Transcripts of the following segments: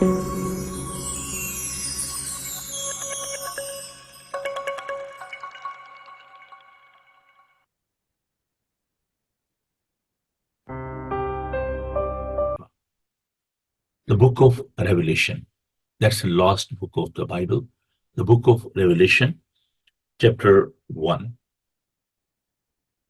The book of Revelation. That's the last book of the Bible. The book of Revelation, chapter 1.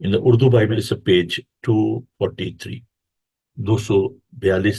In the Urdu Bible is a page 243. 242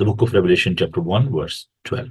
The book of Revelation chapter 1 verse 12.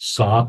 7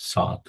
7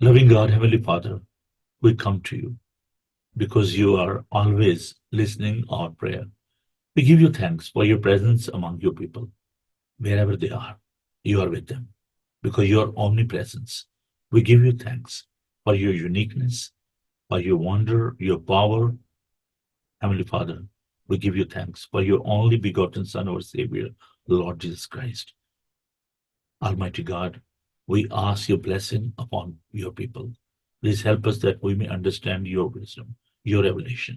Loving God, Heavenly Father, we come to you because you are always listening our prayer. We give you thanks for your presence among your people. Wherever they are, you are with them because your omnipresence. We give you thanks for your uniqueness, for your wonder, your power. Heavenly Father, we give you thanks for your only begotten Son, our Savior, Lord Jesus Christ. Almighty God, we ask your blessing upon your people. Please help us that we may understand your wisdom, your revelation.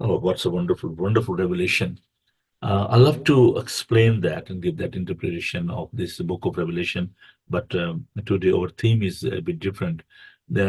Oh, what's a wonderful, wonderful revelation. I love to explain that and give that interpretation of this book of Revelation, but today our theme is a bit different. The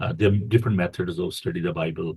There are different methods of study the Bible.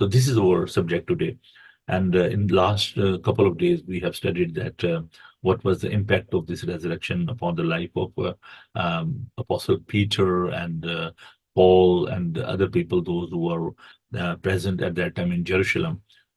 So this is our subject today. And in last couple of days, we have studied that what was the impact of this resurrection upon the life of Apostle Peter and Paul and other people, those who were present at that time in Jerusalem.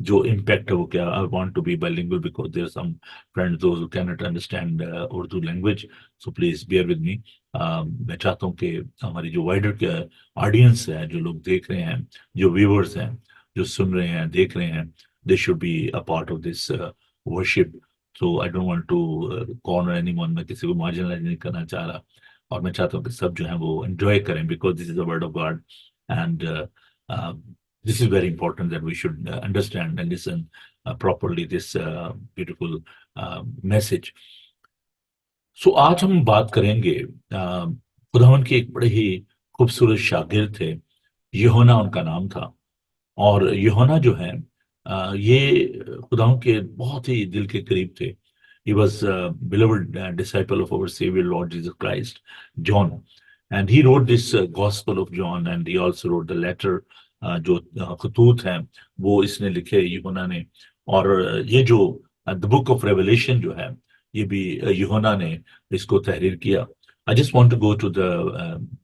جو impact ہے وہ کیا. I want to be bilingual because there are some friends those who cannot understand Urdu language, so please bear with me. میں چاہتا ہوں کہ ہماری جو وائڈر آڈینس ہے، جو لوگ دیکھ رہے ہیں، جو ویورز ہیں، جو سن رہے ہیں، دیکھ رہے ہیں، they should be a part of this worship. So I don't want to corner anyone. میں کسی کو marginalize نہیں کرنا چاہ رہا، اور میں چاہتا ہوں کہ سب جو ہیں وہ enjoy کریں because this is the word of God. And uh, this is very important that we should understand and listen properly this beautiful message. So آج ہم بات کریں گے خداوند کے ایک بڑے ہی خوبصورت شاگرد تھے، یوحنا ان کا نام تھا. اور یوحنا جو ہے یہ خداوند کے بہت ہی دل کے قریب تھے. He was a beloved disciple of our Savior Lord Jesus Christ, John. And he wrote this Gospel of John, and he also wrote the letter. جو خطوط ہیں وہ اس نے لکھے یوحنا نے. اور یہ جو the book of Revelation جو ہے یہ بھی یوحنا نے اس کو تحریر کیا. I just want to go to the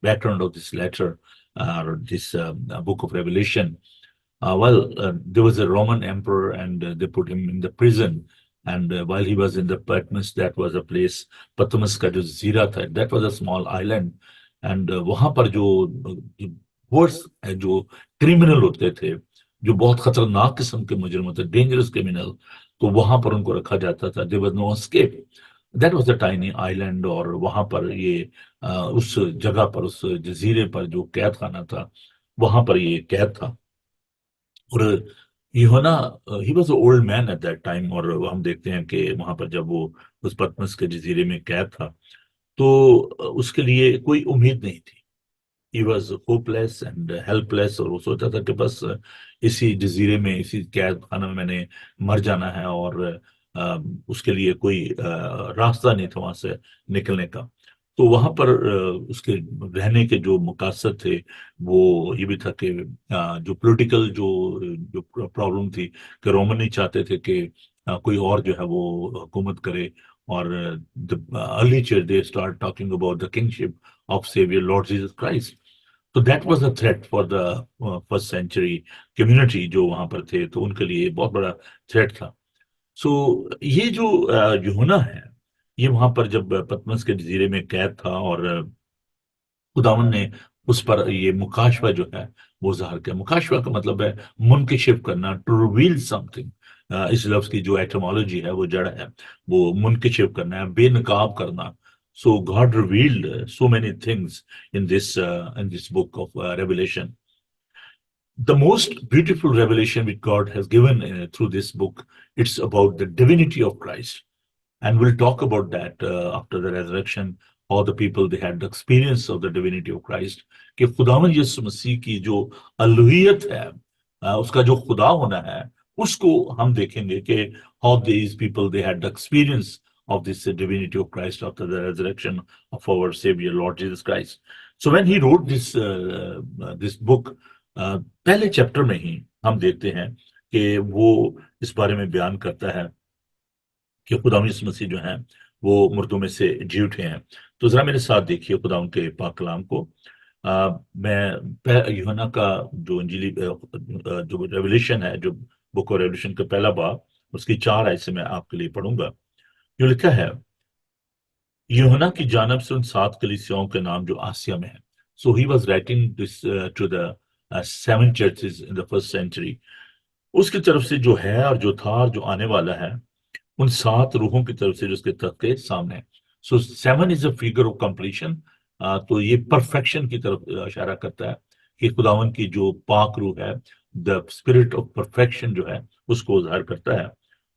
background of this letter, this book of Revelation. There was a Roman emperor, and they put him in the prison. And while he was in the Patmos, that was a place, Patmos کا جو جزیرہ تھا, that was a small island. And وہاں پر جو ورس جو criminal ہوتے تھے، جو بہت خطرناک قسم کے مجرم ہوتے، ڈینجرس کرمنل، تو وہاں پر ان کو رکھا جاتا تھا. There was no escape. That was a tiny island. اور وہاں پر یہ اس جگہ پر، اس جزیرے پر جو قید خانہ تھا، وہاں پر یہ قید تھا. اور یوحنا he was an old man at that time. اور ہم دیکھتے ہیں کہ وہاں پر جب وہ اس پتمس کے جزیرے میں قید تھا تو اس کے لیے کوئی امید نہیں تھی. He was hopeless and helpless. اور وہ سوچا تھا کہ بس اسی جزیرے میں، اسی قید خانہ میں میں نے مر جانا ہے، اور اس کے لیے کوئی راستہ نہیں تھا وہاں سے نکلنے کا. تو وہاں پر اس کے رہنے کے جو مقاصد تھے وہ یہ بھی تھا کہ جو پولیٹیکل جو پرابلم تھی کہ رومن نہیں چاہتے تھے کہ کوئی اور جو ہے وہ حکومت کرے. اور early church they start talking about the kingship of Savior Lord Jesus Christ. So that was a threat for the first century community جو وہاں پر تھے، تو ان کے لیے بہت بڑا تھریٹ تھا. سو یہ جو یوحنا ہے یہ وہاں پر جب پتمس کے جزیرے میں قید تھا، اور خداوند نے اس پر یہ مکاشفہ جو ہے وہ ظاہر کیا. مکاشفہ کا مطلب ہے منکشف کرنا، ٹو ریویل سم تھنگ. اس لفظ کی جو ایٹمالوجی ہے، وہ جڑ ہے، وہ منکشف کرنا ہے، بے نقاب کرنا. So God revealed so many things in this book of Revelation. The most beautiful revelation which God has given through this book, it's about the divinity of Christ. And we'll talk about that after the resurrection. All the people, they had the experience of the divinity of Christ. کہ خداوند یسوع مسیح کی جو الوہیت ہے، اس کا جو خدا ہونا ہے، اس کو ہم دیکھیں گے کہ how these people, they had the experience of this divinity of Christ after the resurrection of our Savior Lord Jesus Christ. So when he wrote this book, پہلے چیپٹر میں ہی ہم دیکھتے ہیں کہ وہ اس بارے میں بیان کرتا ہے کہ خداوند یسوع مسیح جو ہیں وہ مردوں میں سے جی اٹھے ہیں. تو ذرا میرے ساتھ دیکھیے خداوند کے پاک کلام کو. میں یوحنا کا جو انجیلی جو ریولیشن ہے، جو بک آف ریولیشن کا پہلا باب، اس کی 4 آیت سے میں آپ کے لیے پڑھوں گا. جو لکھا ہے، یوحنا کی جانب سے ان 7 کلیسیاؤں کے نام جو آسیا میں ہیں. So he was writing this to the 7 churches in the first century. اس کی طرف سے جو ہے اور جو تھا اور جو آنے والا ہے، ان 7 روحوں کی طرف سے جو اس کے تخت کے سامنے ہے. So 7 is a figure of completion. تو یہ پرفیکشن کی طرف اشارہ کرتا ہے کہ خداوند کی جو پاک روح ہے، the spirit of perfection جو ہے، اس کو ظاہر کرتا ہے.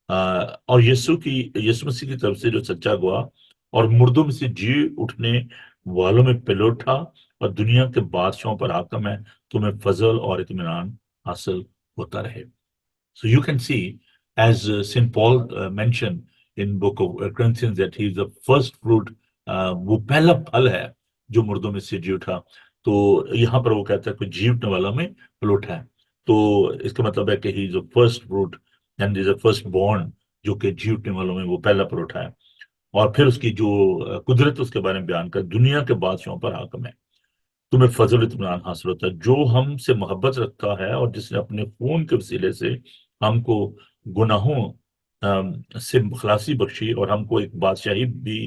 اور یسوع مسیح کی طرف سے جو سچا گواہ اور مردوں میں سے جی اٹھنے والوں میں پلوٹا اور دنیا کے بادشاہوں پر حاکم ہے، تمہیں فضل اور اطمینان حاصل ہوتا رہے. So you can see, as St. Paul mentioned in book of Corinthians, that he is the first fruit. وہ پہلا پھل ہے جو مردوں میں سے جی اٹھا. تو یہاں پر وہ کہتا ہے کہ جی اٹھنے والا میں پلوٹا ہے. تو اس کا مطلب ہے کہ he is the first fruit and is the first born، جو کہ جی اٹھنے والوں میں وہ پہلا پلوٹا ہے. اور پھر اس کی جو قدرت اس کے بارے میں بیان کر، دنیا کے بادشاہوں پر حاکم ہے، تمہیں فضل اطمینان حاصل ہوتا ہے، جو ہم سے محبت رکھتا ہے اور جس نے اپنے خون کے وسیلے سے ہم کو گناہوں سے خلاصی بخشی اور ہم کو ایک بادشاہی بھی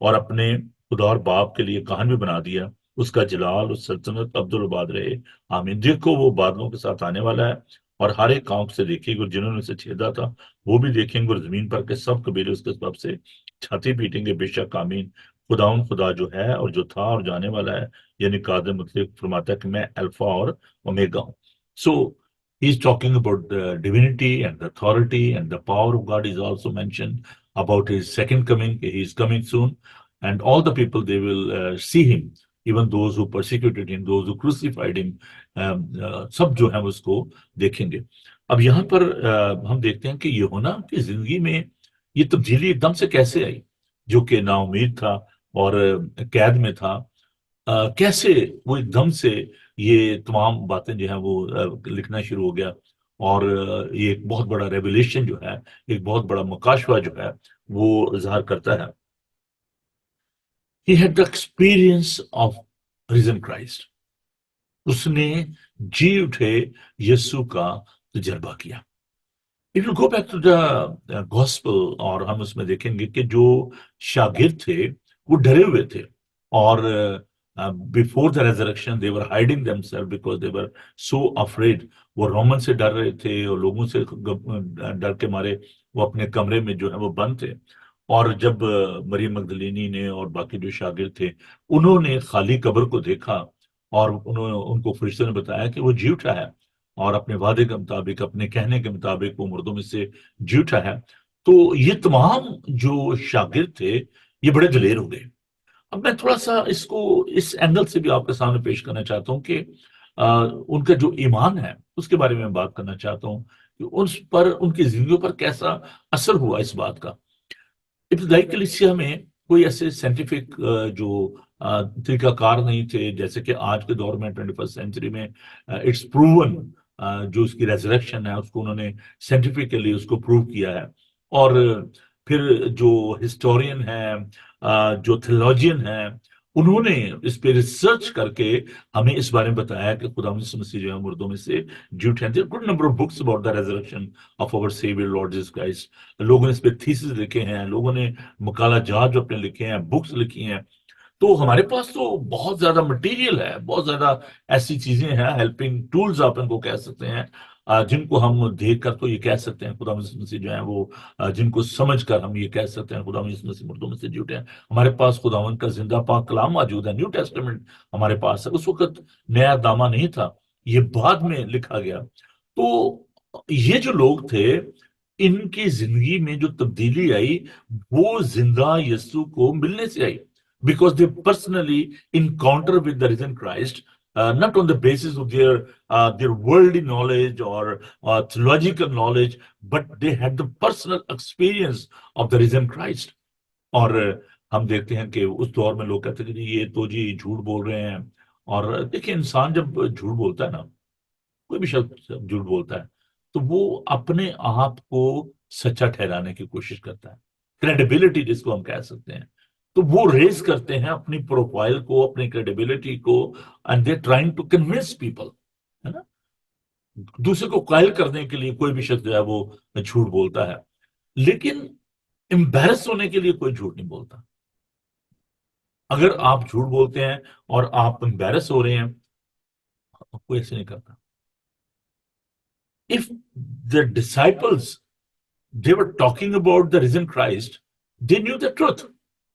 اور اپنے خدا اور باپ کے لیے کہن بھی بنا دیا. اس کا جلال اس سلطنت عبدالآباد رہے. آمین. دیکھو وہ بادلوں کے ساتھ آنے والا ہے اور ہر ایک آنکھ سے دیکھے گا. جنہوں نے اسے چھیدا تھا وہ بھی دیکھیں گے اور زمین پر کے سب قبیلے اس کے سبب سے چھاتی پیٹیں گے. بے شک آمین. خدا جو ہے اور جو تھا اور جانے والا ہے، یعنی قادر مطلق فرماتا ہے کہ میں الفا اور اومیگا ہوں. سو he is talking about the divinity and the authority and the power of God is also mentioned about his second coming. He is coming soon, and all the people, they will see him, even those who persecuted him, those who crucified him. سب جو ہیں اس کو دیکھیں گے. اب یہاں پر ہم دیکھتے ہیں کہ یوحنا کی زندگی میں یہ تبدیلی ایک دم سے کیسے آئی، جو کہ نا امید تھا اور قید میں تھا. کیسے وہ ایک دم سے یہ تمام باتیں جو ہیں وہ لکھنا شروع ہو گیا، اور یہ ایک بہت بڑا ریولیشن جو ہے، ایک بہت بڑا مکاشفہ جو ہے وہ ظاہر کرتا ہے. He had the experience of risen Christ. اس نے جی اٹھے یسوع کا تجربہ کیا. If you go back to the gospel، اور ہم اس میں دیکھیں گے کہ جو شاگرد تھے وہ ڈرے ہوئے تھے، اور before the resurrection they were hiding themselves because they were so afraid. وہ رومن سے ڈر رہے تھے اور لوگوں سے ڈر کے مارے وہ اپنے کمرے میں جو ہے وہ بند تھے. اور جب مریم مگدلینی نے اور باقی جو شاگرد تھے انہوں نے خالی قبر کو دیکھا، اور ان کو فرشتوں نے بتایا کہ وہ جی اٹھا ہے، اور اپنے وعدے کے مطابق، اپنے کہنے کے مطابق وہ مردوں میں سے جی اٹھا ہے. تو یہ تمام جو شاگرد تھے یہ بڑے دلیر ہو گئے. اب میں تھوڑا سا اس کو اس اینگل سے بھی آپ کے سامنے پیش کرنا چاہتا ہوں کہ ان کا جو ایمان ہے اس کے بارے میں بات کرنا چاہتا ہوں کہ اس پر، ان کی زندگیوں پر کیسا اثر ہوا اس بات کا. ابتدائی کلیسیا میں کوئی ایسے سائنٹیفک جو طریقہ کار نہیں تھے، جیسے کہ آج کے دور میں 21st سینچری میں اٹس پروون، جو اس کی ریزریکشن ہے اس کو انہوں نے سائنٹیفکلی اس کو پروو کیا ہے. اور پھر جو ہسٹورین ہیں، جو تھیولوجین ہیں، انہوں نے اس پہ ریسرچ کر کے ہمیں اس بارے میں بتایا کہ خدا مسیح جو ہے مردوں میں سے جی اٹھے. Good number of books about the resurrection of our saviour Lord Jesus Christ. لوگوں نے اس پہ تھیسز لکھے ہیں، لوگوں نے مقالہ جات جو اپنے لکھے ہیں، بکس لکھی ہیں. تو ہمارے پاس تو بہت زیادہ مٹیریل ہے، بہت زیادہ ایسی چیزیں ہیں، ہیلپنگ ٹولز آپ ان کو کہہ سکتے ہیں، جن کو ہم دیکھ کر تو یہ کہہ سکتے ہیں خدا مسیح جو ہیں وہ، جن کو سمجھ کر ہم یہ کہہ سکتے ہیں خدا مسیح مردوں میں سے جی اٹھے ہیں. ہمارے پاس خداوند کا زندہ پاک کلام موجود ہے، نیو ٹیسٹمنٹ ہمارے پاس ہے. اس وقت نیا دامہ نہیں تھا، یہ بعد میں لکھا گیا. تو یہ جو لوگ تھے ان کی زندگی میں جو تبدیلی آئی وہ زندہ یسوع کو ملنے سے آئی. Because they personally encounter with the risen Christ, not on the basis of their worldly knowledge or theological knowledge, but they had the personal experience of the risen Christ. اور ہم دیکھتے ہیں کہ اس دور میں لوگ کہتے ہیں کہ یہ تو جی جھوٹ بول رہے ہیں. اور دیکھیں انسان جب جھوٹ بولتا ہے نا، کوئی بھی شخص جھوٹ بولتا ہے تو وہ اپنے آپ کو سچا ٹھہرانے کی کوشش کرتا ہے. کریڈیبلٹی جس کو ہم کہہ سکتے ہیں، تو وہ ریز کرتے ہیں اپنی پروفائل کو، اپنی کریڈیبلٹی کو، and they trying to convince people, ہے نا. دوسرے کو قائل کرنے کے لیے کوئی بھی شخص جو ہے وہ جھوٹ بولتا ہے، لیکن امبیرس ہونے کے لیے کوئی جھوٹ نہیں بولتا. اگر آپ جھوٹ بولتے ہیں اور آپ امبیرس ہو رہے ہیں، کوئی ایسے نہیں کرتا. If the disciples, they were talking about the risen Christ, they knew the truth.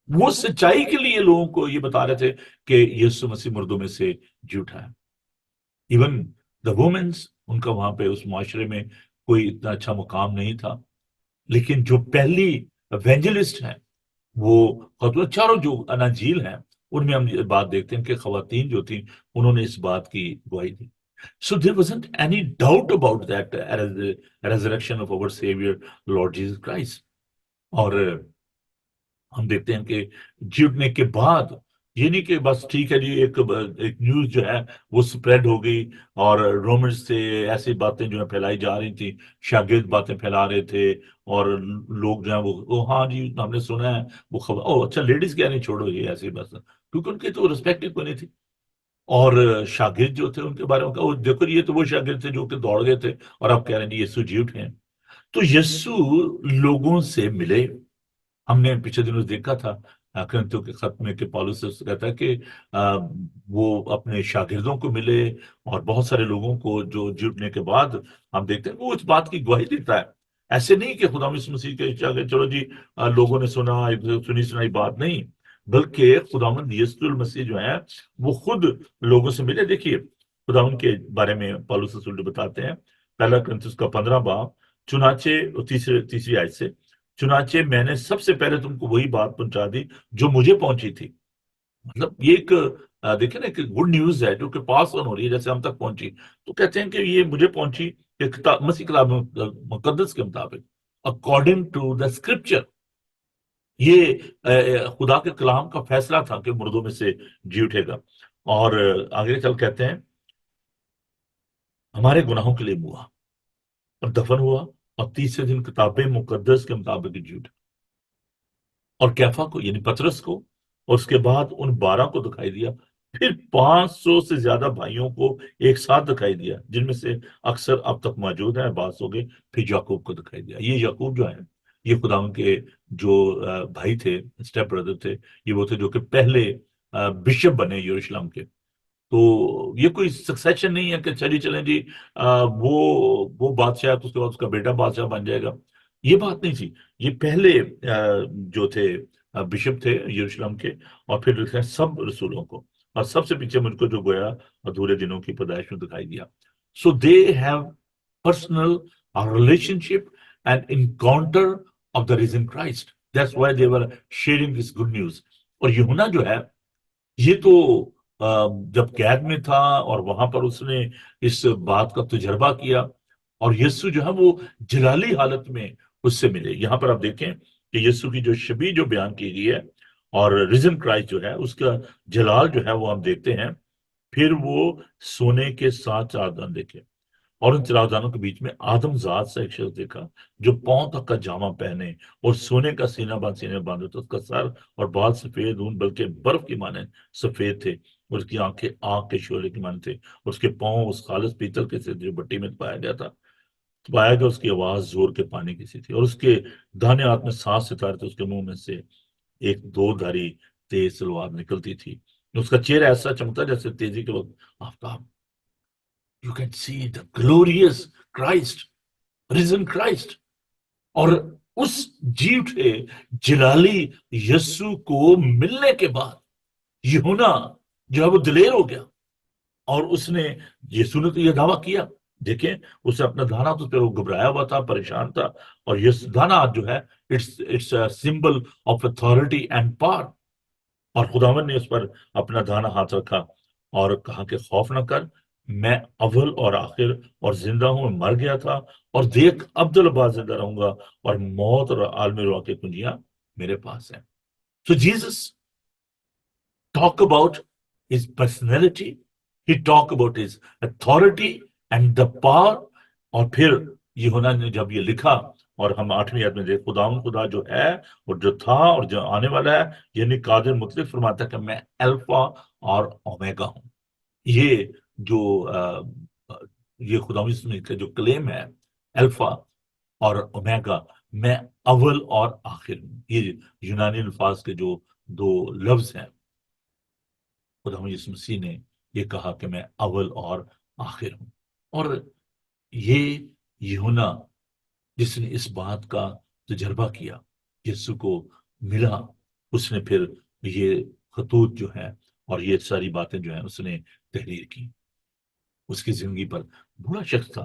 وہ سچائی کے لیے لوگوں کو یہ بتا رہے تھے کہ یسوع مسیح مردوں میں سے جی اٹھا ہے. ایون دا وومنس، ان کا وہاں پہ اس معاشرے میں کوئی اتنا اچھا مقام نہیں تھا، لیکن جو پہلی ایونجلسٹ ہیں وہ چاروں جو اناجیل ہیں ان میں ہم یہ بات دیکھتے ہیں کہ خواتین جو تھیں انہوں نے اس بات کی گواہی دی. So there wasn't any doubt about that resurrection of our Savior, Lord Jesus Christ. اور ہم دیکھتے ہیں کہ جی اٹھنے کے بعد یہ نہیں کہ بس ٹھیک ہے جی ایک نیوز جو ہے وہ سپریڈ ہو گئی اور رومرز سے ایسی باتیں جو ہیں پھیلائی جا رہی تھیں، شاگرد باتیں پھیلا رہے تھے، اور لوگ جو ہیں وہ ہاں جی ہم نے سنا ہے وہ خبر، اچھا لیڈیز کیا نہیں، چھوڑو یہ ایسی بس، کیونکہ ان کی تو ریسپیکٹ کوئی نہیں تھی. اور شاگرد جو تھے ان کے بارے میں کہا دیکھو یہ تو وہ شاگرد تھے جو کہ دوڑ گئے تھے، اور آپ کہہ رہے ہیں جی یسوع جی اٹھے ہیں. تو یسوع لوگوں سے ملے. ہم نے پچھلے دنوں دیکھا تھا کرنتھیوں کے خط میں کہ پالوس سے کہتا ہے کہ وہ اپنے شاگردوں کو ملے اور بہت سارے لوگوں کو جو جڑنے کے بعد ہم دیکھتے ہیں وہ اس بات کی گواہی دیتا ہے. ایسے نہیں کہ خدا یسوع مسیح کے شاگرد چلو جی لوگوں نے سنا سنی سنائی بات نہیں، بلکہ خداوند یسوع المسیح جو ہے وہ خود لوگوں سے ملے. دیکھیے خداوند کے بارے میں پالوس رسول بتاتے ہیں، پہلا کرنتھیوں کا 15 باب چنانچہ تیسری آیت سے، چنانچہ میں نے سب سے پہلے تم کو وہی بات پہنچا دی جو مجھے پہنچی تھی. مطلب یہ ایک دیکھیں نا کہ گڈ نیوز ہے جو کہ پاس آن ہو رہی ہے جیسے ہم تک پہنچی. تو کہتے ہیں کہ یہ مجھے پہنچی کہ مسیح کتاب مقدس کے مطابق اکارڈنگ ٹو دا اسکرپچر. یہ خدا کے کلام کا فیصلہ تھا کہ مردوں میں سے جی اٹھے گا. اور آگے چل کہتے ہیں ہمارے گناہوں کے لیے ہوا اور دفن ہوا اور تیسرے دن کتاب مقدس کے مطابق جی اٹھا. اور کیفا کو یعنی پطرس کو اور اس کے بعد ان 12 کو دکھائی دیا، پھر 500 سے زیادہ بھائیوں کو ایک ساتھ دکھائی دیا جن میں سے اکثر اب تک موجود ہیں، بعض ہو گئے. پھر یعقوب کو دکھائی دیا. یہ یعقوب جو ہے یہ خدا کے جو بھائی تھے، اسٹیپ بردر تھے، یہ وہ تھے جو کہ پہلے بشپ بنے یروشلم کے. تو یہ کوئی سکسیشن نہیں ہے کہ چلی چلیں جی وہ بادشاہ ہے تو اس کے بعد اس کا بیٹا بادشاہ بن جائے گا. یہ بات نہیں تھی. یہ پہلے جو تھے بشپ تھے یروشلم کے، اور پھر لکھتے ہیں سب رسولوں کو، اور سب سے پیچھے مجھ کو جو گویا ادھورے دنوں کی پیدائش میں دکھائی دیا. So they have personal relationship and encounter of the risen Christ. That's why they were sharing this good news. اور یوحنا جو ہے یہ تو جب قید میں تھا اور وہاں پر اس نے اس بات کا تجربہ کیا، اور یسوع جو ہے وہ جلالی حالت میں اس سے ملے. یہاں پر آپ دیکھیں کہ یسوع کی جو شبیہ جو بیان کی گئی ہے اور ریزن کرائسٹ جو ہے اس کا جلال جو ہے وہ ہم دیکھتے ہیں. پھر وہ سونے کے 7 چادر دیکھے اور ان چراغدانوں کے بیچ میں آدم ذات سے ایک شخص دیکھا جو پاؤں تک کا جامہ پہنے اور سونے کا سینہ باندھے تو اس کا سر اور بال سفید اون بلکہ برف کی مانند سفید تھے، اور اس کی آنکھیں آگ کے شعلے کی مانند تھے، اور اس کے پاؤں اس خالص پیتل کے سے جو بٹی میں پایا گیا تھا. پایا گیا اس کی آواز زور کے پانی کی سی تھی، اور اس کے داہنے ہاتھ میں 7 ستارے تھے. اس کے منہ میں سے ایک 2 دھاری تیز تلوار نکلتی تھی. اس کا چہرہ ایسا چمکتا جیسے تیزی کے وقت آفتاب. You can see the glorious Christ, risen Christ. اور اس جی اٹھے جلالی یسوع کو ملنے کے بعد یوحنا جو ہے وہ دلیر ہو گیا، اور اس نے یسوع نے تو یہ دعویٰ کیا. دیکھیں اسے اپنا دانا تو پہ وہ گھبرایا ہوا تھا، پریشان تھا، اور یہ دانا جو ہے it's symbol of authority and power. اور خداوند نے اس پر اپنا دانا ہاتھ رکھا اور کہا کہ خوف نہ کر، میں اول اور آخر اور زندہ ہوں. میں مر گیا تھا اور دیکھ ابدالآباد زندہ رہوں گا، اور موت اور عالم روا کی کنجیاں میرے پاس ہیں. So Jesus talk about his personality, he talk about his authority and the power. اور پھر یوحنا نے جب یہ لکھا اور ہم 8ویں آیت میں دیکھ خدا جو ہے اور جو تھا اور جو آنے والا ہے، یعنی قادر مطلق فرماتا ہے کہ میں الفا اور اومیگا ہوں. یہ جو یہ خدا کا جو کلیم ہے الفا اور اومیگا، میں اول اور آخر ہوں. یہ یونانی الفاظ کے جو 2 لفظ ہیں، خدا یسوع مسیح نے یہ کہا کہ میں اول اور آخر ہوں. اور یہ یوحنا جس نے اس بات کا تجربہ کیا، یسوع کو ملا، اس نے پھر یہ خطوط جو ہیں اور یہ ساری باتیں جو ہیں اس نے تحریر کی. اس کی زندگی پر بڑا شخص تھا،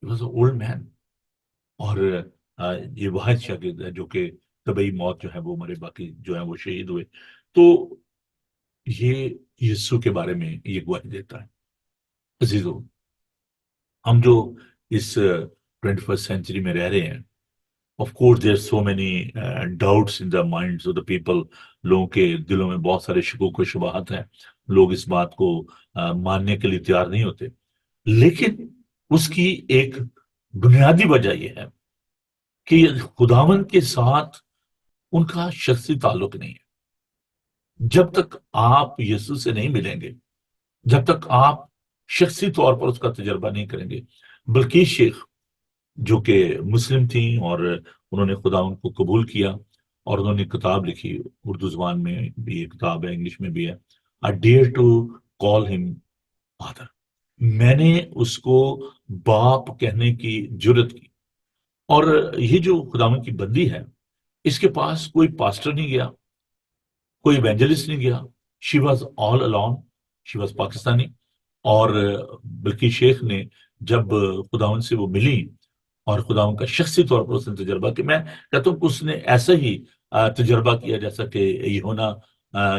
اولڈ مین، اور یہ واحد شاگرد ہے جو کہ طبعی موت جو ہے وہ مرے، باقی جو ہیں وہ شہید ہوئے. تو یہ یسوع کے بارے میں یہ گواہی دیتا ہے. عزیزو، ہم جو اس 21st سینچری میں رہ رہے ہیں، of course there are so many doubts in the minds of the people. لوگوں کے دلوں میں بہت سارے شکوک و شبہات ہیں، لوگ اس بات کو ماننے کے لیے تیار نہیں ہوتے. لیکن اس کی ایک بنیادی وجہ یہ ہے کہ خداوند کے ساتھ ان کا شخصی تعلق نہیں ہے. جب تک آپ یسوع سے نہیں ملیں گے، جب تک آپ شخصی طور پر اس کا تجربہ نہیں کریں گے، بلکہ شیخ جو کہ مسلم تھیں، اور انہوں نے خدا ان کو قبول کیا، اور انہوں نے کتاب لکھی، اردو زبان میں بھی یہ کتاب ہے، انگلش میں بھی ہے، I dare to call him father. میں نے اس کو باپ کہنے کی جرت کی. اور یہ جو خداوند کی بندی ہے، اس کے پاس کوئی پاسٹر نہیں گیا، کوئی ایونجلسٹ نہیں گیا. She was all alone. She was Pakistani. اور بلکہ شیخ نے جب خداوند سے وہ ملی اور خداوند کا شخصی طور پر اس نے تجربہ کیا، میں کہتا ہوں کہ اس نے ایسا ہی تجربہ کیا جیسا کہ یوحنا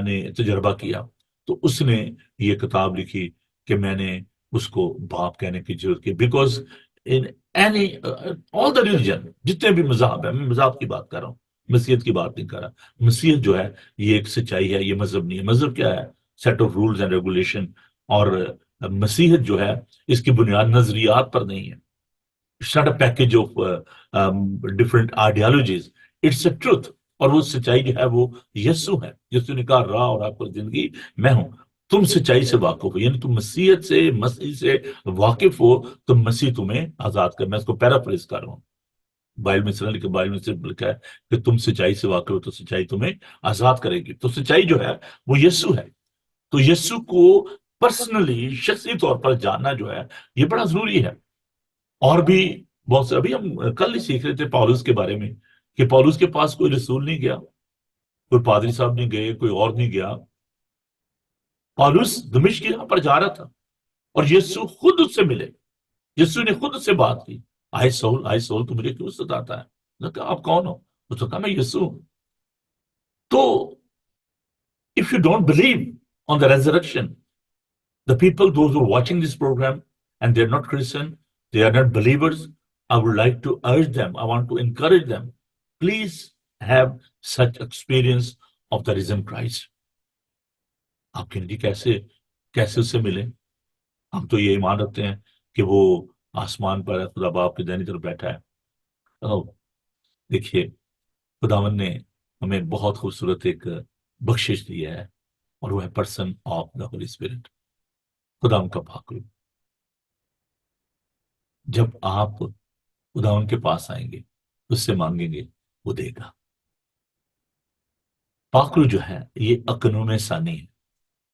نے تجربہ کیا. تو اس نے یہ کتاب لکھی کہ میں نے اس کو باپ کہنے کی ضرورت کی. Because in any all the religion, جتنے بھی مذہب ہیں، میں مذہب کی بات کر رہا ہوں، مسیحیت کی بات نہیں کر رہا. مسیحیت جو ہے یہ ایک سچائی ہے، یہ مذہب نہیں ہے. مذہب کیا ہے؟ Set of rules and regulation. اور مسیحیت جو ہے اس کی بنیاد نظریات پر نہیں ہے. It's not a package of different ideologies, it's a truth. اور وہ سچائی جو ہے وہ یسوع ہے. یسوع نے کہا راہ اور حق اور زندگی میں ہوں. تم سچائی سے واقف ہو، یعنی تم مسیحیت سے، مسیح سے واقف ہو تو مسیح تمہیں آزاد کر. میں اس کو پیرافریز کر رہا ہوں. بائبل میں سے لکھا، بائبل میں سے لکھا ہے کہ تم سچائی سے واقف ہو تو سچائی تمہیں آزاد کرے گی. تو سچائی جو ہے وہ یسوع ہے. تو یسوع کو پرسنلی، شخصی طور پر جاننا جو ہے یہ بڑا ضروری ہے. اور بھی بہت سے، ابھی ہم کل ہی سیکھ رہے تھے پالوس کے بارے میں کہ پالوس کے پاس کوئی رسول نہیں گیا، کوئی پادری صاحب نہیں گئے، کوئی اور نہیں گیا. پالوس دمشق یہاں پر جا رہا تھا اور یسوع خود اس سے ملے. یسوع نے خود اس سے بات کی. آئے سول تو مجھے کیوں ستاتا ہے؟ نے کہا آپ کون ہو؟ اس نے کہا میں یسوع ہوں. تو if you don't believe on the resurrection, the people, those who are watching this program and they're not Christian, they are not believers, I would like to urge them, I want to encourage them, please have such experience of the risen Christ. آپ کہیں گے کیسے اس سے ملے؟ ہم تو یہ ایمان رکھتے ہیں کہ وہ آسمان پر ہے، خدا باپ کے دائنی طرف بیٹھا ہے. دیکھیے، خداوند نے ہمیں بہت خوبصورت ایک بخشش دی ہے، اور وہ ہے person of the Holy Spirit, خداوند کا پاک روح. جب آپ خداوند کے پاس آئیں گے، اس سے مانگیں گے، وہ دے گا. پاک روح جو ہے یہ اکنوم ثانی ہے.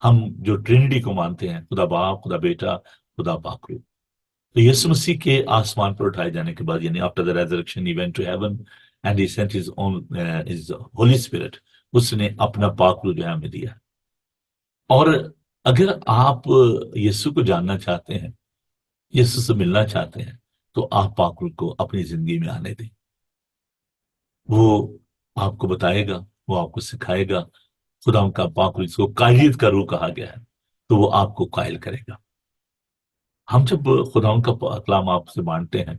ہم جو ٹرینیٹی کو مانتے ہیں، خدا باپ، خدا بیٹا، خدا پاک روح. تو یسوع مسیح کے آسمان پر اٹھائے جانے کے بعد، یعنی after the resurrection he went to heaven and he sent his holy spirit. اس نے اپنا پاک روح جو ہے ہمیں دیا. اور اگر آپ یسوع کو جاننا چاہتے ہیں، یسوع سے ملنا چاہتے ہیں، تو آپ پاک روح کو اپنی زندگی میں آنے دیں. وہ آپ کو بتائے گا، وہ آپ کو سکھائے گا. خدا کا پاک روح، اس کو قائلیت کا روح کہا گیا ہے، تو وہ آپ کو قائل کرے گا. ہم جب خدا کا کلام آپ سے بانٹتے ہیں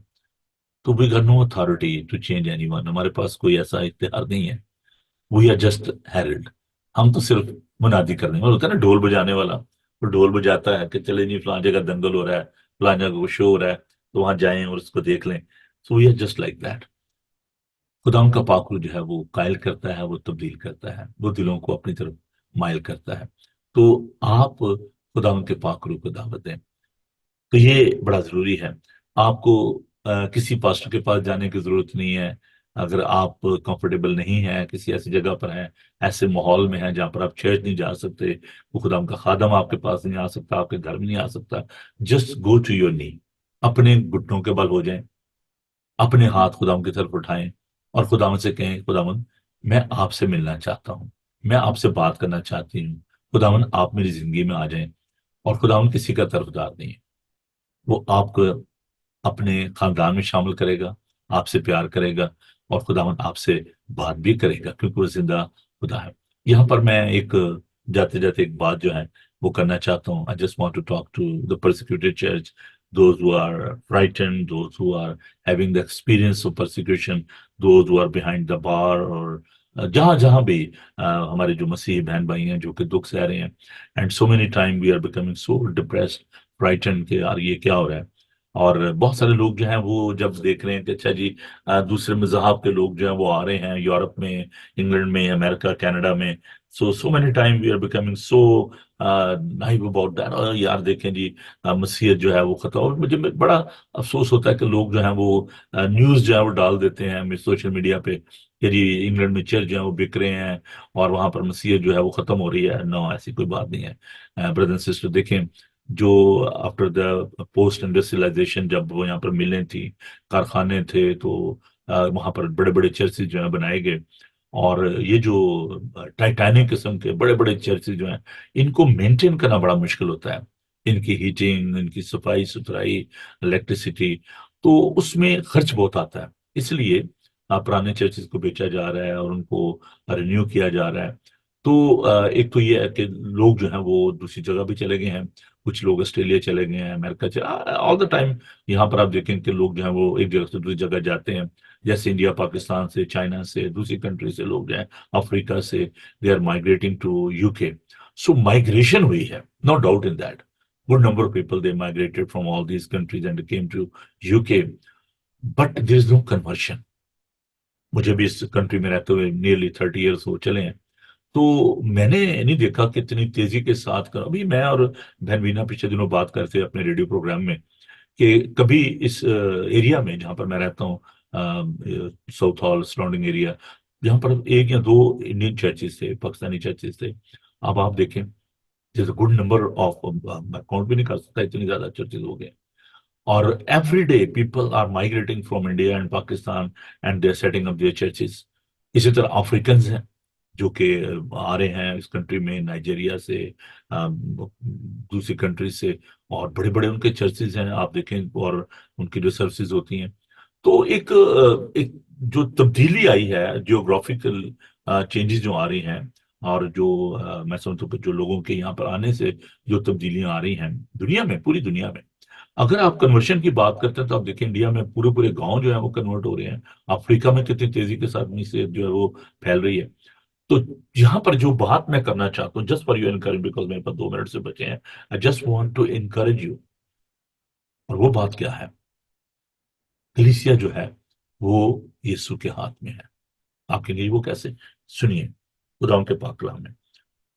تو we get no authority to change anyone. ہمارے پاس کوئی ایسا اختیار نہیں ہے. We are just herald. ہم تو صرف منادی کرنے والا ہوتا ہے نا، ڈھول بجانے والا. وہ ڈھول بجاتا ہے کہ چلے نہیں فلاں جگہ دنگل ہو رہا ہے، فلاں جگہ کو شو ہو رہا ہے، تو وہاں جائیں اور اس کو دیکھ لیں. So we are just like that. خدا کا پاک روح جو ہے وہ قائل کرتا ہے، وہ تبدیل کرتا ہے، وہ دلوں کو اپنی طرف مائل کرتا ہے. تو آپ خدا کے پاک روح کو دعوت دیں. تو یہ بڑا ضروری ہے. آپ کو کسی پاسٹر کے پاس جانے کی ضرورت نہیں ہے. اگر آپ کمفرٹیبل نہیں ہیں، کسی ایسی جگہ پر ہیں، ایسے ماحول میں ہیں جہاں پر آپ چرچ نہیں جا سکتے، وہ خدا کا خادم آپ کے پاس نہیں آ سکتا، آپ کے گھر میں نہیں آ سکتا، جسٹ گو ٹو یور نی. اپنے گھٹنوں کے بل ہو جائیں، اپنے ہاتھ خدا کی طرف اٹھائیں اور خدا سے کہیں خداوند میں آپ سے ملنا چاہتا ہوں، میں آپ سے بات کرنا چاہتی ہوں. خداوند آپ میری زندگی میں آ جائیں. اور خداوند کسی کا طرفدار نہیں ہے. وہ آپ کو اپنے خاندان میں شامل کرے گا، آپ سے پیار کرے گا، اور خداوند آپ سے بات بھی کرے گا، کیونکہ وہ زندہ خدا ہے. یہاں پر میں ایک جاتے جاتے ایک بات جو ہے وہ کرنا چاہتا ہوں. I just want to talk to the persecuted church, those who are frightened, those who are having the experience of persecution, those who are behind the bar, اور جہاں جہاں بھی ہمارے جو مسیحی بہن بھائی ہیں جو کہ دکھ سہ رہے ہیں. And so many time we are becoming so depressed, frightened کہ یار یہ کیا ہو رہا ہے. اور بہت سارے لوگ جو ہیں وہ جب دیکھ رہے ہیں کہ اچھا جی دوسرے مذہب کے لوگ جو ہیں وہ آ رہے ہیں یورپ میں، انگلینڈ میں، امریکہ، کینیڈا میں، so many time we are becoming so naive about that, اور یار دیکھیں جی مسیحیت جو ہے وہ ختم، اور مجھے بڑا افسوس ہوتا ہے کہ لوگ جو ہیں وہ نیوز جو ہے وہ ڈال دیتے ہیں سوشل میڈیا پہ کہ جی انگلینڈ میں چرچ جو ہے وہ بک رہے ہیں اور وہاں پر مسیحیت جو ہے وہ ختم ہو رہی ہے. نو، ایسی کوئی بات نہیں ہے. بردر اینڈ سسٹر دیکھیں، جو آفٹر دا پوسٹ انڈسٹریلائزیشن جب وہ یہاں پر ملیں تھی، کارخانے تھے، تو وہاں پر بڑے بڑے چرچز جو ہیں بنائے گئے. اور یہ جو ٹائٹینک قسم کے بڑے بڑے چرچز جو ہیں، ان کو مینٹین کرنا بڑا مشکل ہوتا ہے. ان کی ہیٹنگ، ان کی صفائی ستھرائی، الیکٹریسٹی، تو اس میں خرچ بہت آتا ہے. اس لیے پرانے چرچز کو بیچا جا رہا ہے اور ان کو رینیو کیا جا رہا ہے. تو ایک تو یہ ہے کہ لوگ جو ہیں وہ دوسری جگہ بھی چلے گئے ہیں، کچھ لوگ آسٹریلیا چلے گئے ہیں، امریکہ آل دا ٹائم. یہاں پر آپ دیکھیں کہ لوگ جو ہیں وہ ایک جگہ سے دوسری جگہ جاتے ہیں، جیسے انڈیا، پاکستان سے، چائنا سے، دوسری کنٹری سے لوگ جو ہیں، افریقہ سے، they are migrating to U K. So migration ہوئی ہے، no doubt in that. good number of people, they migrated from all these countries and came to UK, but there is no conversion. مجھے بھی اس country میں رہتے ہوئے nearly 30 years ہو چلے ہیں، تو میں نے نہیں دیکھا کہ اتنی تیزی کے ساتھ ابھی میں اور بہن بینا پچھلے دنوں بات کرتے ہیں اپنے ریڈیو پروگرام میں کہ کبھی اس ایریا میں جہاں پر میں رہتا ہوں، ساؤتھ ہال سراؤنڈنگ ایریا، جہاں پر ایک یا دو انڈین چرچز تھے، پاکستانی چرچز تھے. اب آپ دیکھیں جیسے گڈ نمبر آف، میں کاؤنٹ بھی نہیں کر سکتا اتنی زیادہ چرچز ہو گئے. اور every day people are migrating from India and Pakistan and they are setting up their churches. اسی طرح افریقنز ہیں جو کہ آ رہے ہیں اس کنٹری میں، نائجیریا سے، دوسری کنٹری سے، اور بڑے بڑے ان کے چرچز ہیں آپ دیکھیں، اور ان کی جو سروسز ہوتی ہیں. تو ایک جو تبدیلی آئی ہے، جیوگرافیکل چینجز جو آ رہی ہیں، اور جو میں سمجھتا ہوں کہ جو لوگوں کے یہاں پر آنے سے جو تبدیلیاں آ رہی ہیں دنیا میں، پوری دنیا میں. اگر آپ کنورشن کی بات کرتے ہیں تو آپ دیکھیں انڈیا میں پورے پورے گاؤں جو ہیں وہ کنورٹ ہو رہے ہیں. افریقہ میں کتنی تیزی کے ساتھ مسیحیت جو ہے وہ پھیل رہی ہے. تو یہاں پر جو بات میں کرنا چاہتا ہوں، just for you encourage, because میرے پاس 2 منٹ سے بچے ہیں، I just want to encourage you. اور وہ بات کیا ہے؟ کلیسیا جو ہے وہ یسوع کے ہاتھ میں ہے. آپ کہیں گے وہ کیسے؟ سنیے خدا ان کے پاک کلام میں.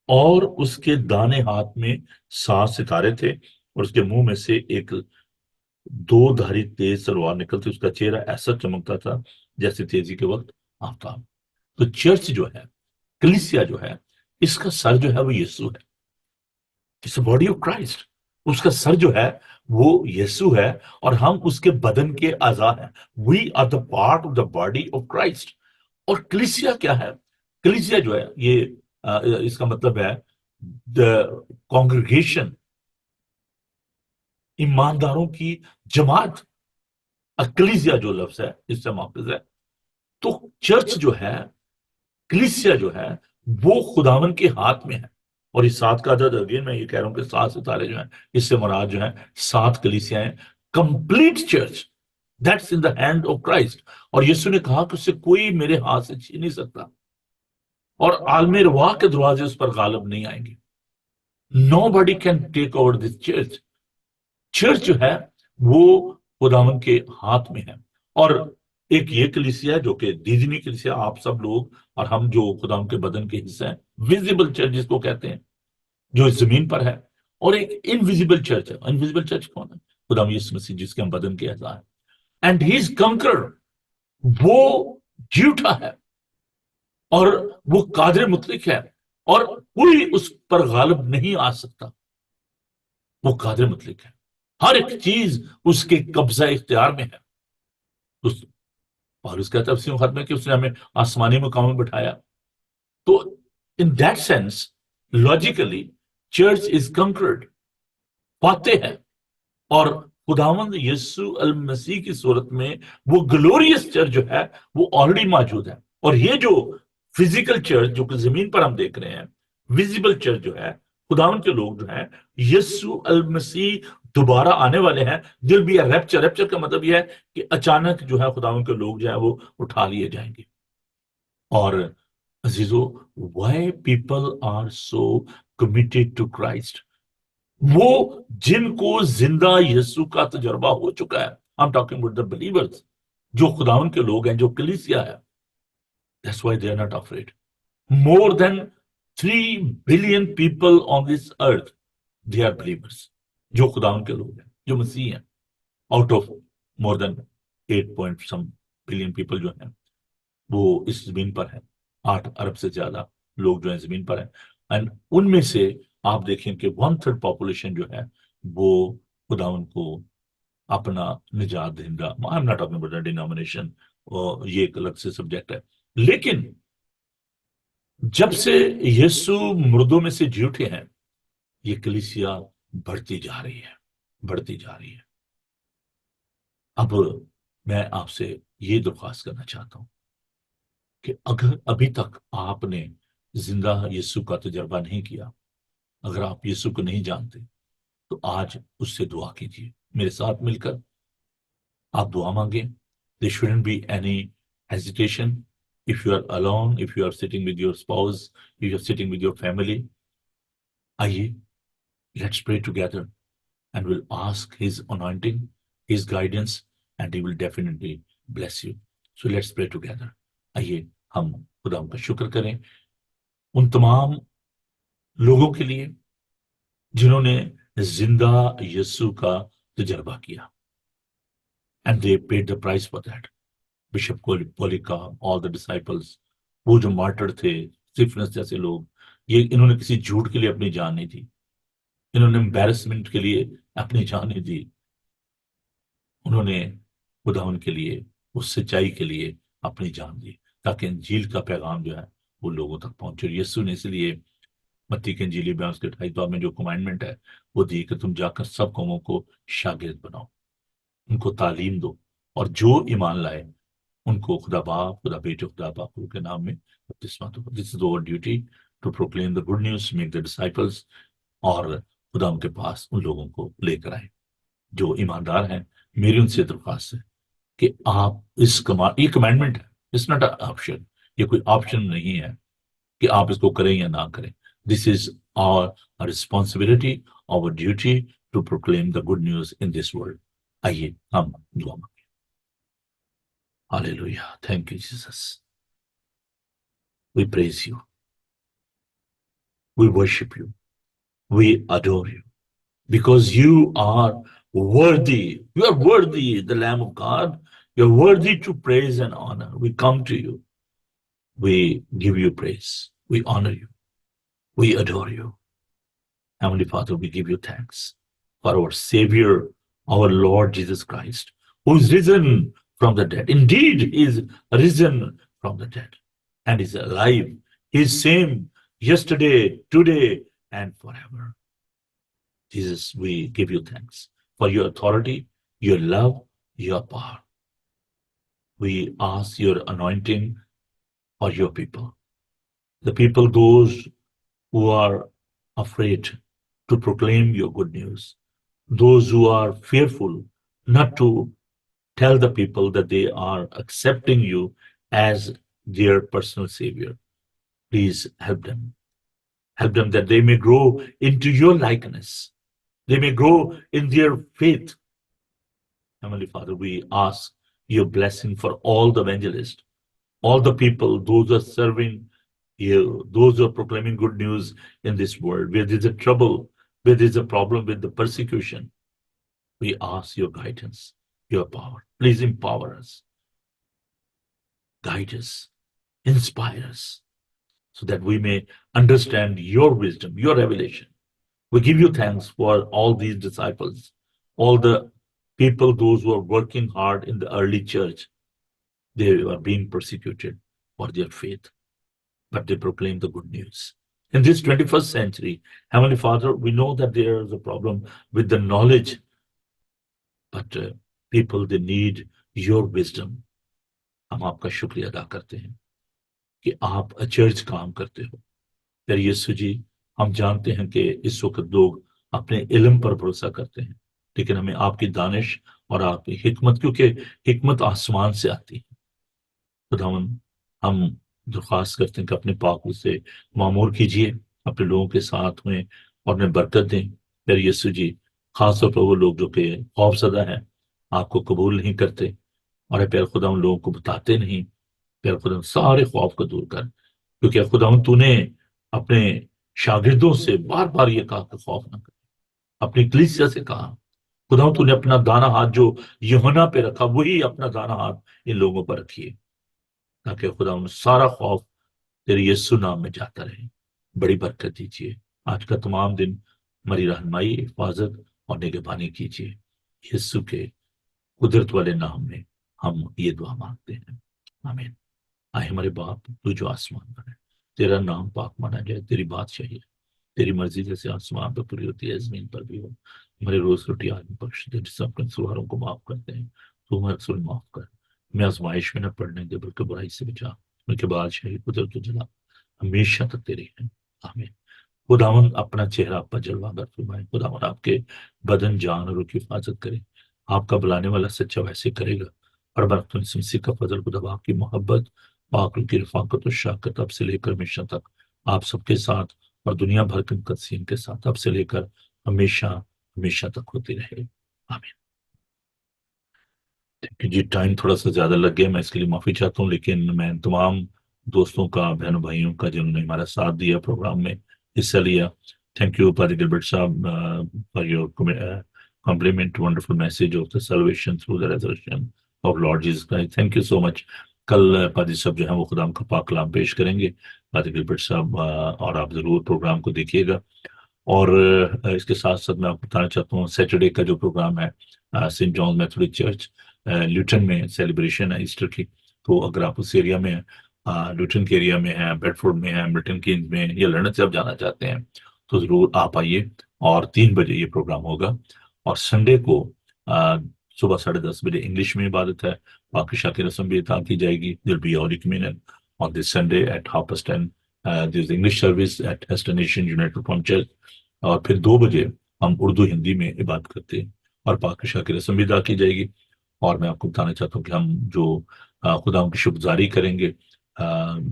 اور اس کے دانے ہاتھ میں 7 ستارے تھے، اور اس کے منہ میں سے ایک 2 دھاری تیز تلوار نکلتی، اس کا چہرہ ایسا چمکتا تھا جیسے تیزی کے وقت آفتاب. تو چرچ جو ہے، کلیسیا جو ہے، اس کا سر جو ہے وہ یسوع ہے. It's a body of Christ. اس کا سر جو ہے وہ یسوع ہے، اور ہم اس کے بدن کے اعضاء ہیں. We are the part of the body of Christ. اور کلیسیا کیا ہے؟ کلیسیا جو ہے یہ اس کا مطلب ہے دا کانگریگیشن، ایمانداروں کی جماعت. کلیسیا جو لفظ ہے اس سے ماخوذ ہے. تو چرچ جو ہے، کلیسیا جو ہے، وہ خداون کے ہاتھ میں ہے. اور اس 7 کا عدد، اگین میں یہ کہہ رہا ہوں کہ 7 ستارے جو ہیں، اس سے مراد جو ہیں 7 کلیسیاں ہیں. Complete church that's in the hand of Christ. اور یسوع نے کہا کہ اسے کوئی میرے ہاتھ سے چھین نہیں سکتا، اور عالم روا کے دروازے اس پر غالب نہیں آئیں گے. Nobody can take over this church. Church جو ہے وہ خداون کے ہاتھ میں ہے. اور ایک یہ کلیسیا جو کہ دیدنی کلیسیا، آپ سب لوگ اور ہم جو خداون کے بدن کے حصہ ہیں، ویزیبل چرچ جس کو کہتے ہیں، جو اس زمین پر ہے. اور ایک انویزیبل چرچ ہے. انویزیبل چرچ کون ہے؟ خداون یسوع مسیح جس کے ہم بدن کے اعضاء ہیں. اینڈ ہی از کنکرڈ. وہ جیوٹا ہے، اور وہ قادر مطلق ہے، اور کوئی اس پر غالب نہیں آ سکتا. وہ قادر مطلق ہے، ہر ایک چیز اس کے قبضہ اختیار میں ہے. پالوس کہتا ہے اسی وقت میں کہ اس نے ہمیں آسمانی مقام میں بٹھایا. تو in that sense logically church is conquered, فاتح ہے. اور خداوند یسوع المسیح کی صورت میں وہ گلوریس چرچ جو ہے وہ آلریڈی موجود ہے. اور یہ جو فزیکل چرچ جو کہ زمین پر ہم دیکھ رہے ہیں، ویزیبل چرچ جو ہے، خداوند کے لوگ جو ہیں، یسوع المسیح دوبارہ آنے والے ہیں. دل بھی ہے ریپچر. ریپچر کا مطلب یہ ہے کہ اچانک جو ہے خداوند کے لوگ جو ہے وہ اٹھا لیے جائیں گے. اور عزیزو، why people are so committed to Christ؟ وہ جن کو زندہ یسوع کا تجربہ ہو چکا ہے. I'm talking about the believers, جو خداون کے لوگ ہیں, جو کلیسیا ہے. That's why they are not afraid. More than 3 billion people on this earth, they are believers. جو خداون کے لوگ ہیں, جو مسیح ہیں. Out of more than 8 point some billion people جو ہیں, وہ اس زمین پر ہیں. 8 ارب سے زیادہ لوگ جو ہیں زمین پر ہیں. And ان میں سے آپ دیکھیں کہ 1/3 پاپولیشن جو ہے وہ خداون کو اپنا نجات دہندہ. I'm not talking about the denomination, یہ ایک الگ سے سبجیکٹ ہے. لیکن جب سے یسوع مردوں میں سے جی اٹھے ہیں, یہ کلیسیا بڑھتی جا رہی ہے, بڑھتی جا رہی ہے. اب میں آپ سے یہ درخواست کرنا چاہتا ہوں کہ اگر ابھی تک آپ نے زندہ یسوع کا تجربہ نہیں کیا, اگر آپ یسوع کو نہیں جانتے, تو آج اس سے دعا کیجیے میرے ساتھ مل کر. آپ دعا مانگیں. There shouldn't be any hesitation. If you are alone, if you are sitting with your spouse, if you are sitting with your family, آئیے, let's pray together and we'll ask his anointing, his guidance, and he will definitely bless you. So let's pray together. آئیے ہم خدا کا شکر کریں ان تمام لوگوں کے لیے جنہوں نے زندہ یسوع کا تجربہ کیا. And they paid the price for that. Bishop Polycarp, all the disciples, وہ جو مارٹر تھے, سٹیفنس جیسے لوگ, یہ انہوں نے کسی جھوٹ کے لیے اپنی جان نہیں دی, انہوں نے امبیرسمنٹ کے لیے اپنی جان نہیں دی, انہوں نے خداوند کے لیے, اس سچائی کے لیے اپنی جان دی تاکہ انجیل کا پیغام جو ہے وہ لوگوں تک پہنچے. یسوع نے اس لیے متی کے انجیلی 22 کے 28 باب میں جو کمانڈمنٹ ہے وہ دی کہ تم جا کر سب قوموں کو شاگرد بناؤ, ان کو تعلیم دو, اور جو ایمان لائے ان کو خدا باپ, خدا بیٹے, خدا باپ کے نام میں بپتسمہ دو. دس از our duty to proclaim the good news, make the disciples, اور خدا ان کے پاس ان لوگوں کو لے کر آئے جو ایماندار ہیں. میری ان سے درخواست ہے کہ آپ اس یہ کمانڈمنٹ ہے, اٹس ناٹ اے آپشن, یہ کوئی آپشن نہیں ہے کہ آپ اس کو کریں یا نہ کریں. دس از our responsibility, our duty to proclaim the good news in this world. آئیے ہم دعا مانگیں. Hallelujah. Thank you, Jesus. We praise you. We worship you. We adore you. Because you are worthy. You are worthy, the Lamb of God. You are worthy to praise and honor. We come to you. We give you praise. We honor you. We adore you. Heavenly Father, we give you thanks for our Savior, our Lord Jesus Christ, who is risen from the dead. Indeed, he is risen from the dead and is alive. He is same yesterday, today, and forever. Jesus, we give you thanks for your authority, your love, your power. We ask your anointing for your people. The people, those who are afraid to proclaim your good news, those who are fearful not to tell the people that they are accepting you as their personal Savior. Please help them. Help them that they may grow into your likeness. They may grow in their faith. Heavenly Father, we ask your blessing for all the evangelists, all the people, those who are serving you, those who are proclaiming good news in this world, where there's a trouble, where there's a problem with the persecution. We ask your guidance, your power. Please empower us, guide us, inspire us, so that we may understand your wisdom, your revelation. We give you thanks for all these disciples, all the people, those who are working hard in the early church. They are being persecuted for their faith, but they proclaim the good news. In this 21st century, Heavenly Father, we know that there is a problem with the knowledge, but people, they need your wisdom. ہم آپ کا شکریہ ادا کرتے ہیں کہ آپ اچرج کام کرتے ہو. پھر یسوع جی, ہم جانتے ہیں کہ اس وقت لوگ اپنے علم پر بھروسہ کرتے ہیں, لیکن ہمیں آپ کی دانش اور آپ کی حکمت, کیونکہ حکمت آسمان سے آتی ہے. خداوند, ہم درخواست کرتے ہیں کہ اپنے پاک سے معمور کیجیے, اپنے لوگوں کے ساتھ ہوئیں اور انہیں برکت دیں, پھر یسو جی خاص طور پر وہ لوگ جو کہ خوف زدہ ہیں، آپ کو قبول نہیں کرتے، اور اے پیر خدا ان لوگوں کو بتاتے نہیں، پیر خدا سارے خوف کو دور کر، کیونکہ اے خدا تو نے اپنے شاگردوں سے بار بار یہ کہا کہ خوف نہ کر، اپنی کلیسیا سے کہا، خدا تو نے اپنا دانا ہاتھ جو یوحنا پہ رکھا وہی اپنا دانا ہاتھ ان لوگوں پر رکھیے، تاکہ خدا ان سارا خوف تیرے یسوع نام میں جاتا رہے۔ بڑی برکت دیجیے آج کا تمام دن، ہماری رہنمائی، حفاظت اور نگہبانی کیجیے، یسوع کے قدرت والے نام میں ہم یہ دعا مانگتے ہیں، آمین۔ آئے ہمارے باپ تو جو آسمان پر ہے، تیرا نام پاک مانا جائے، تیری بادشاہی ہے، تیری مرضی جیسے آسمان پہ پوری ہوتی ہے زمین پر بھی ہو، ہمارے روز روٹی آج ہمیں بخش دے، جس سے اپنے قصورواروں کو معاف کرتے ہیں تو ہمارے قصور معاف کر، ہمیں آزمائش میں نہ پڑنے دے بلکہ برائی سے بچا، ان کے بادشاہی قدرت و جلال ہمیشہ تک تیری ہے، آمین۔ خداوند اپنا چہرہ آپ پر جلوہ گر فرمائے، خداوند آپ کے بدن جان اور روح کی حفاظت کرے، آپ کا بلانے والا سچا ویسے کرے گا، اور برکت مسیح کا فضل، خدا آپ کی محبت، پاک روح کی رفاقت و شاکت اب سے لے کر ہمیشہ تک آپ سب کے ساتھ اور دنیا بھر کے مقدسین کے ساتھ اب سے لے کر ہمیشہ ہمیشہ تک ہوتی رہے، آمین۔ جی ٹائم تھوڑا سا زیادہ لگ گیا، میں اس کے لیے معافی چاہتا ہوں، لیکن میں تمام دوستوں کا، بہنوں بھائیوں کا جنہوں نے ہمارا ساتھ دیا، پروگرام میں حصہ لیا، تھینک یو پادری گلبرٹ صاحب for your compliment wonderful message of the salvation through the resurrection of Lord Jesus Christ. Thank you so much. کل پادری صاحب جو ہیں وہ خدا کا پاک کلام پیش کریں گے، پادری گلبرٹ صاحب، اور آپ ضرور پروگرام کو دیکھیے گا۔ اور اس کے ساتھ ساتھ میں آپ کو بتانا چاہتا ہوں سیٹرڈے کا جو پروگرام ہے سینٹ جان میتھوڈک چرچ لیوٹن میں سیلیبریشن ہے ایسٹر کی، تو اگر آپ اس ایریا میں لیوٹن کے ایریا میں ہیں، بیڈ فورڈ میں ہیں، ملٹن کینز میں یا لندن سے آپ جانا چاہتے ہیں تو ضرور آپ آئیے، اور 3 بجے یہ پروگرام ہوگا۔ اور سنڈے کو صبح 10:30 بجے انگلش میں عبادت ہے، باقی شاہ کی رسم بھی اطاعت کی جائے گی، will be holy communion on this Sunday at 10:30 there's English service at Hester Nation United Reformed Church، اور پھر 2 بجے ہم اردو ہندی میں عبادت کرتے ہیں اور پاک شاہ کی رسم بھی ادا کی جائے گی۔ اور میں آپ کو بتانا چاہتا ہوں کہ ہم جو خدا ان کی شکرگزاری کریں گے،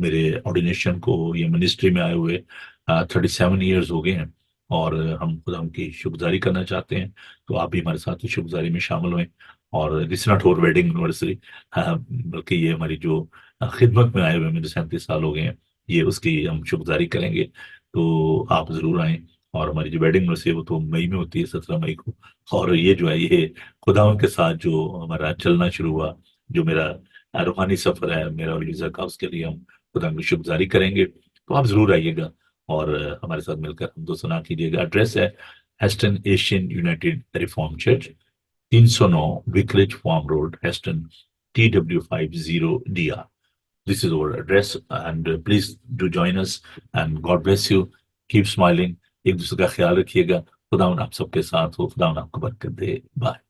میرے آرڈینیشن کو یہ منسٹری میں آئے ہوئے 37 ایئرز ہو گئے ہیں، اور ہم خدا ان کی شکرگزاری کرنا چاہتے ہیں، تو آپ بھی ہمارے ساتھ شکرگزاری میں شامل ہوئیں۔ اور دس ناٹ اور ویڈنگ اینیورسری، بلکہ یہ ہماری جو خدمت میں آئے ہوئے میرے 37 سال ہو گئے ہیں، یہ اس کی ہم شکرگزاری کریں گے، تو آپ ضرور آئیں۔ اور ہماری جو ویڈنگ اینیورسری ہے وہ تو مئی میں ہوتی ہے، 17 مئی کو، اور یہ جو ہے یہ خدا ان کے ساتھ جو ہمارا چلنا شروع ہوا، جو میرا روحانی سفر ہے میرا اور یوزر کا، اس کے لیے ہم خدا کی شکرگزاری کریں گے، تو آپ ضرور آئیے گا اور ہمارے ساتھ مل کر ہم سنا کیجیے گا۔ ایڈریس ہے Heston Asian United Reform Church, 309 vicarage farm road, Heston, TW50DR۔ This is our address and please do join us and God bless you. Keep smiling. ایک دوسرے کا خیال رکھیے گا، خدا آپ سب کے ساتھ ہو، خدا آپ کو برکت دے، بائے۔